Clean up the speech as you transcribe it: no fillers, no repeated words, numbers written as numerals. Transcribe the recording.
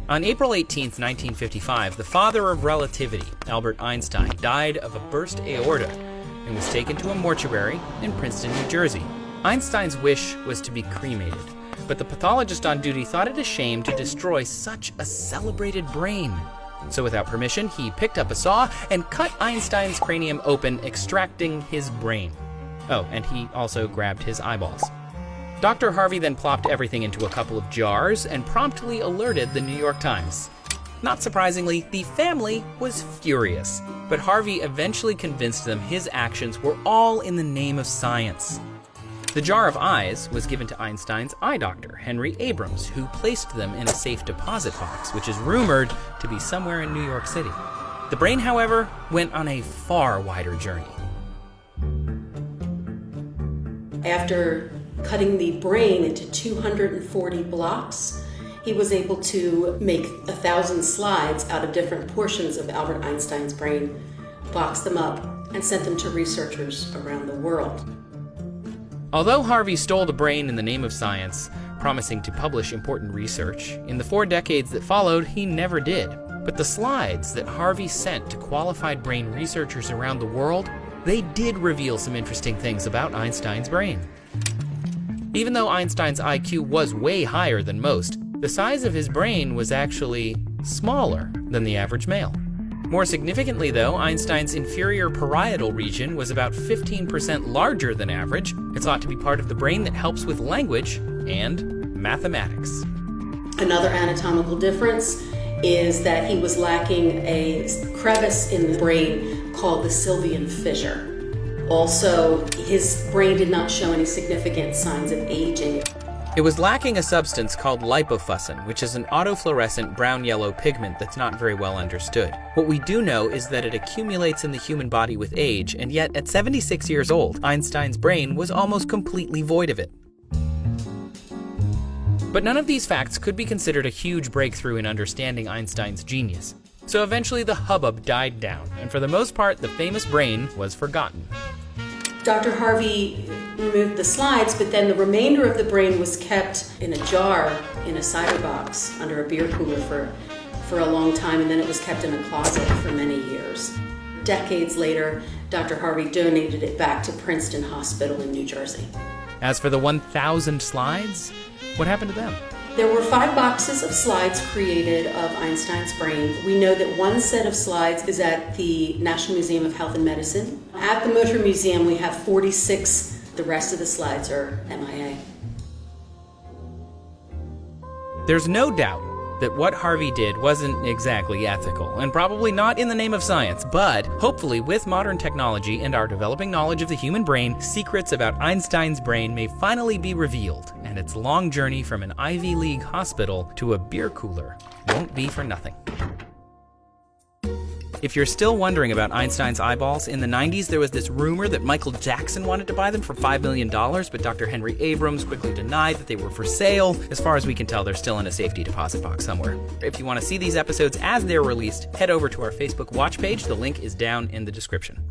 On April 18, 1955, the father of relativity, Albert Einstein, died of a burst aorta and was taken to a mortuary in Princeton, New Jersey. Einstein's wish was to be cremated, but the pathologist on duty thought it a shame to destroy such a celebrated brain. So without permission, he picked up a saw and cut Einstein's cranium open, extracting his brain. Oh, and he also grabbed his eyeballs. Dr. Harvey then plopped everything into a couple of jars and promptly alerted the New York Times. Not surprisingly, the family was furious, but Harvey eventually convinced them his actions were all in the name of science. The jar of eyes was given to Einstein's eye doctor, Henry Abrams, who placed them in a safe deposit box, which is rumored to be somewhere in New York City. The brain, however, went on a far wider journey. After cutting the brain into 240 blocks, he was able to make 1,000 slides out of different portions of Albert Einstein's brain, box them up, and sent them to researchers around the world. Although Harvey stole the brain in the name of science, promising to publish important research, in the 4 decades that followed, he never did. But the slides that Harvey sent to qualified brain researchers around the world, they did reveal some interesting things about Einstein's brain. Even though Einstein's IQ was way higher than most, the size of his brain was actually smaller than the average male. More significantly though, Einstein's inferior parietal region was about 15% larger than average. It's thought to be part of the brain that helps with language and mathematics. Another anatomical difference is that he was lacking a crevice in the brain called the Sylvian fissure. Also, his brain did not show any significant signs of aging. It was lacking a substance called lipofuscin, which is an autofluorescent brown-yellow pigment that's not very well understood. What we do know is that it accumulates in the human body with age, and yet at 76 years old, Einstein's brain was almost completely void of it. But none of these facts could be considered a huge breakthrough in understanding Einstein's genius. So eventually the hubbub died down, and for the most part, the famous brain was forgotten. Dr. Harvey removed the slides, but then the remainder of the brain was kept in a jar in a cider box under a beer cooler for a long time, and then it was kept in a closet for many years. Decades later, Dr. Harvey donated it back to Princeton Hospital in New Jersey. As for the 1,000 slides, what happened to them? There were 5 boxes of slides created of Einstein's brain. We know that one set of slides is at the National Museum of Health and Medicine. At the Motor Museum, we have 46. The rest of the slides are MIA. There's no doubt that what Harvey did wasn't exactly ethical, and probably not in the name of science, but hopefully with modern technology and our developing knowledge of the human brain, secrets about Einstein's brain may finally be revealed, and its long journey from an Ivy League hospital to a beer cooler won't be for nothing. If you're still wondering about Einstein's eyeballs, in the 90s there was this rumor that Michael Jackson wanted to buy them for $5 million, but Dr. Henry Abrams quickly denied that they were for sale. As far as we can tell, they're still in a safety deposit box somewhere. If you want to see these episodes as they're released, head over to our Facebook watch page. The link is down in the description.